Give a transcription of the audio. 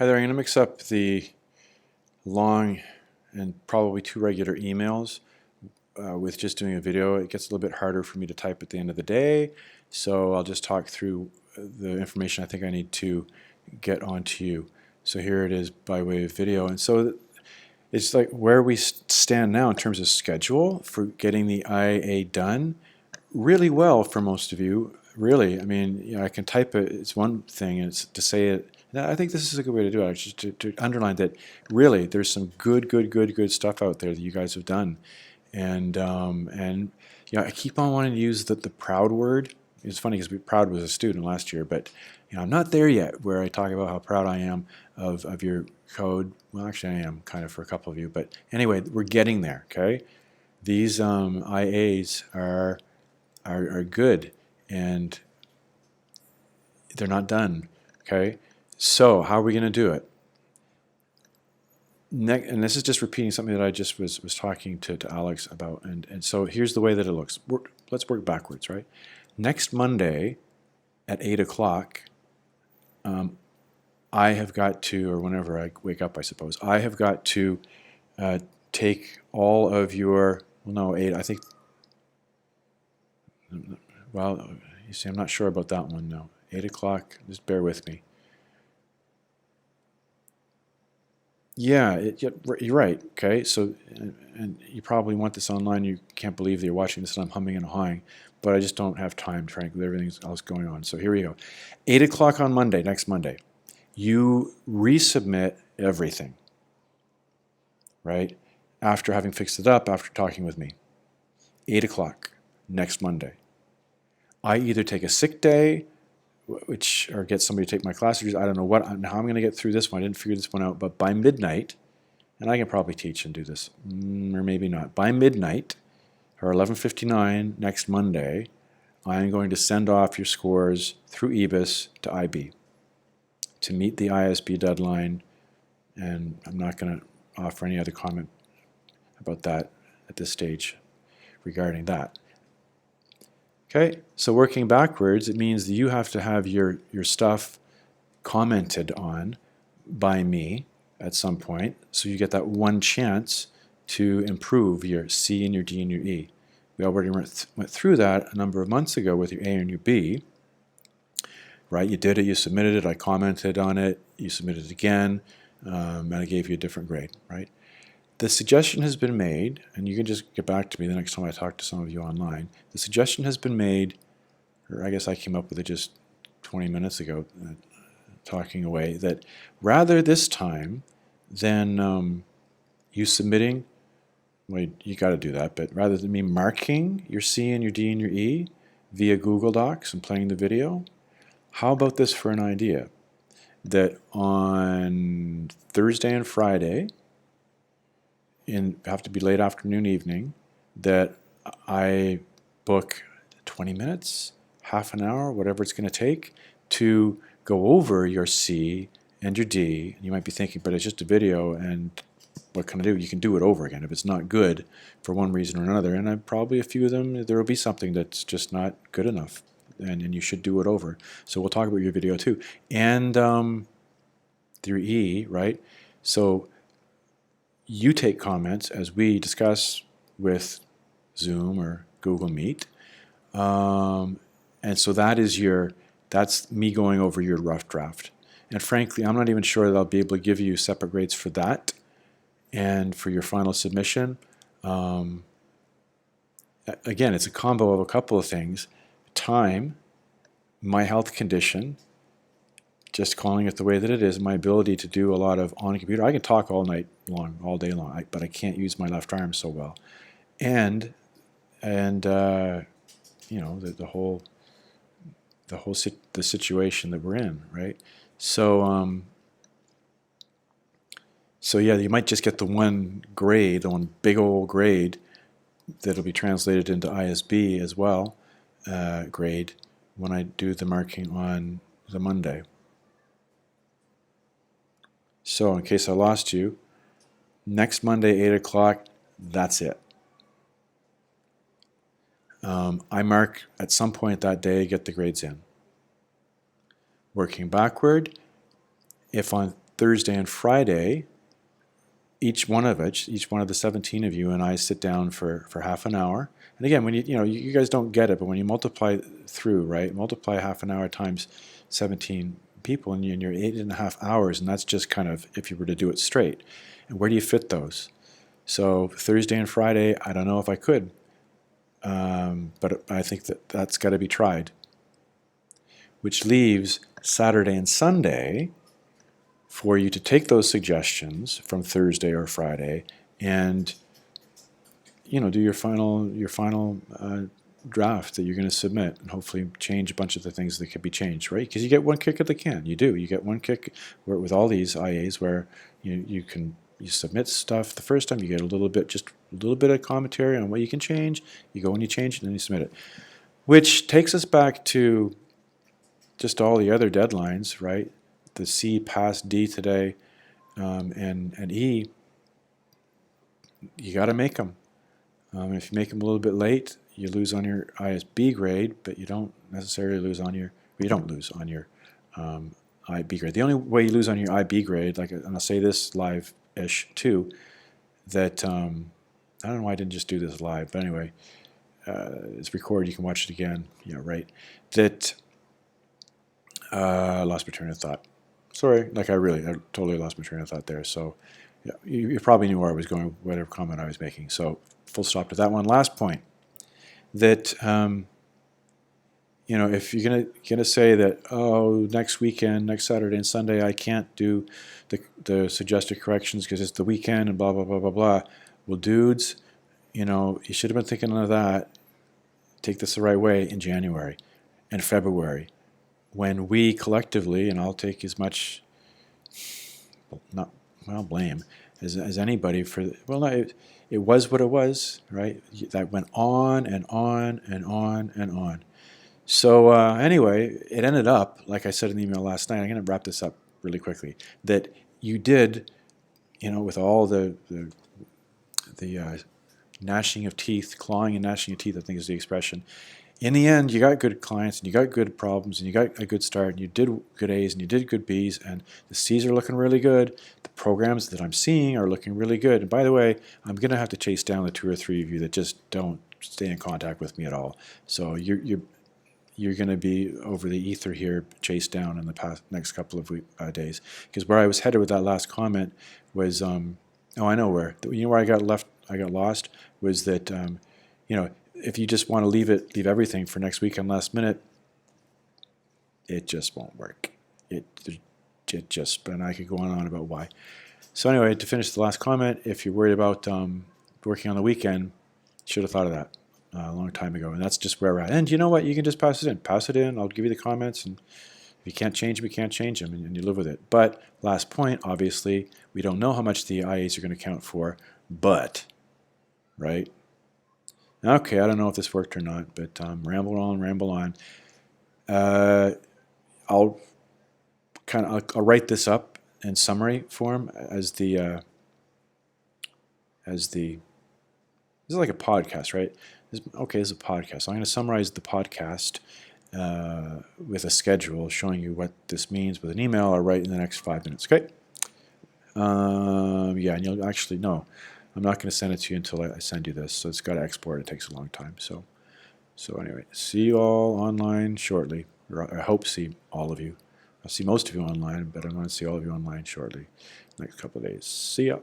Hi there, I'm going to mix up the long and probably too regular emails with just doing a video. It gets a little bit harder for me to type at the end of the day, so I'll just talk through the information I think I need to get onto you. So here it is by way of video. And so it's like where we stand now in terms of schedule for getting the IA done. Really well for most of you, really. I mean, I can type it, it's one thing, and it's to say it. I think this is a good way to do it, just to underline that really there's some good stuff out there that you guys have done. And I keep on wanting to use the proud word. It's funny because proud was a student last year, but I'm not there yet where I talk about how proud I am of your code. Well, actually I am kind of for a couple of you, but anyway, we're getting there, okay? These IAs are good, and they're not done, okay? So how are we going to do it? And this is just repeating something that I just was talking to Alex about, and so here's the way that it looks. Let's work backwards, right? Next Monday at 8 o'clock, I have got to, or whenever I wake up, I suppose, I have got to take all of your, well, no, 8, I think, well, you see, I'm not sure about that one, no. 8 o'clock, just bear with me. Yeah, you're right, okay? So, and you probably want this online, you can't believe that you're watching this and I'm humming and hawing, but I just don't have time, frankly, with everything else going on. So here we go. 8 o'clock on Monday, next Monday, you resubmit everything, right? After having fixed it up, after talking with me. 8 o'clock, next Monday. I either take a sick day, or get somebody to take my class, or I don't know how I'm going to get through this one. I didn't figure this one out, but by midnight, and I can probably teach and do this, or maybe not. By midnight, or 11:59 next Monday, I am going to send off your scores through EBIS to IB to meet the ISB deadline, and I'm not going to offer any other comment about that at this stage regarding that. Okay, so working backwards, it means that you have to have your stuff commented on by me at some point, so you get that one chance to improve your C and your D and your E. We already went through that a number of months ago with your A and your B, right? You did it, you submitted it, I commented on it, you submitted it again, and I gave you a different grade, right? The suggestion has been made, and you can just get back to me the next time I talk to some of you online. The suggestion has been made, or I guess I came up with it just 20 minutes ago, talking away, that rather this time than you submitting, well, you got to do that, but rather than me marking your C and your D and your E via Google Docs and playing the video, how about this for an idea? That on Thursday and Friday, have to be late afternoon, evening, that I book 20 minutes, half an hour, whatever it's going to take to go over your C and your D. And you might be thinking, but it's just a video, and what can I do? You can do it over again if it's not good for one reason or another. And probably a few of them, there will be something that's just not good enough, and you should do it over. So we'll talk about your video too. And your E, right? So you take comments as we discuss with Zoom or Google Meet, and so that's me going over your rough draft. And frankly, I'm not even sure that I'll be able to give you separate grades for that and for your final submission. Again, it's a combo of a couple of things: time, my health condition, just calling it the way that it is, my ability to do a lot of on computer. I can talk all night long, all day long, but I can't use my left arm so well. And the situation that we're in, right? So yeah, you might just get the one grade, the one big old grade that'll be translated into ISB as well, grade, when I do the marking on the Monday. So in case I lost you, next Monday, 8 o'clock, that's it. I mark at some point that day, get the grades in. Working backward, if on Thursday and Friday, each one of the 17 of you and I sit down for half an hour. And again, when you guys don't get it, but when you multiply through, right, multiply half an hour times 17 people, and you're 8.5 hours, and that's just kind of if you were to do it straight. And where do you fit those? So Thursday and Friday, I don't know if I could, but I think that's got to be tried. Which leaves Saturday and Sunday for you to take those suggestions from Thursday or Friday and do your final draft that you're going to submit, and hopefully change a bunch of the things that could be changed, right? Because you get one kick at the can. You get one kick with all these IAs where you submit stuff the first time, you get a little bit of commentary on what you can change. You go and you change it, and then you submit it, which takes us back to just all the other deadlines, right? The C passed D today, and E, you got to make them. If you make them a little bit late, you lose on your ISB grade, but you don't necessarily lose on your IB grade. The only way you lose on your IB grade, and I'll say this live-ish too, that I don't know why I didn't just do this live, but anyway, it's recorded. You can watch it again. Right? That I lost my train of thought. Sorry, I totally lost my train of thought there. So, yeah, you probably knew where I was going, whatever comment I was making. So, full stop to that one. Last point, that if you're gonna say that next weekend, next Saturday and Sunday, I can't do the suggested corrections because it's the weekend and blah blah blah blah blah. Well, dudes, you should have been thinking of that. Take this the right way in January and February, when we collectively, and I'll take as much blame as anybody for, it was what it was, right? That went on and on and on and on. So anyway, it ended up, like I said in the email last night, I'm going to wrap this up really quickly, that you did, with all the gnashing of teeth, clawing and gnashing of teeth, I think is the expression. In the end, you got good clients, and you got good problems, and you got a good start, and you did good A's, and you did good B's, and the C's are looking really good. The programs that I'm seeing are looking really good. And by the way, I'm going to have to chase down the 2 or 3 of you that just don't stay in contact with me at all. So you're going to be over the ether here, chased down in the next couple of days. Because where I was headed with that last comment was, I know where. Where I got lost was that, if you just want to leave everything for next week on last minute, it just won't work. It just, and I could go on and on about why. So anyway, to finish the last comment, if you're worried about working on the weekend, should have thought of that a long time ago. And that's just where we're at. And you know what? You can just pass it in. Pass it in. I'll give you the comments. And if you can't change them, you can't change them. And you live with it. But last point, obviously, we don't know how much the IAs are going to count for. But, right? Okay, I don't know if this worked or not. But ramble on. I'll write this up in summary form as the this is like a podcast, right? This is a podcast. So I'm going to summarize the podcast with a schedule showing you what this means with an email. I'll write in the next 5 minutes. Okay. And you'll actually no, I'm not going to send it to you until I send you this. So it's got to export. It takes a long time. So anyway, see you all online shortly. Or I hope see all of you. I'll see most of you online, but I want to see all of you online shortly, next couple of days. See ya.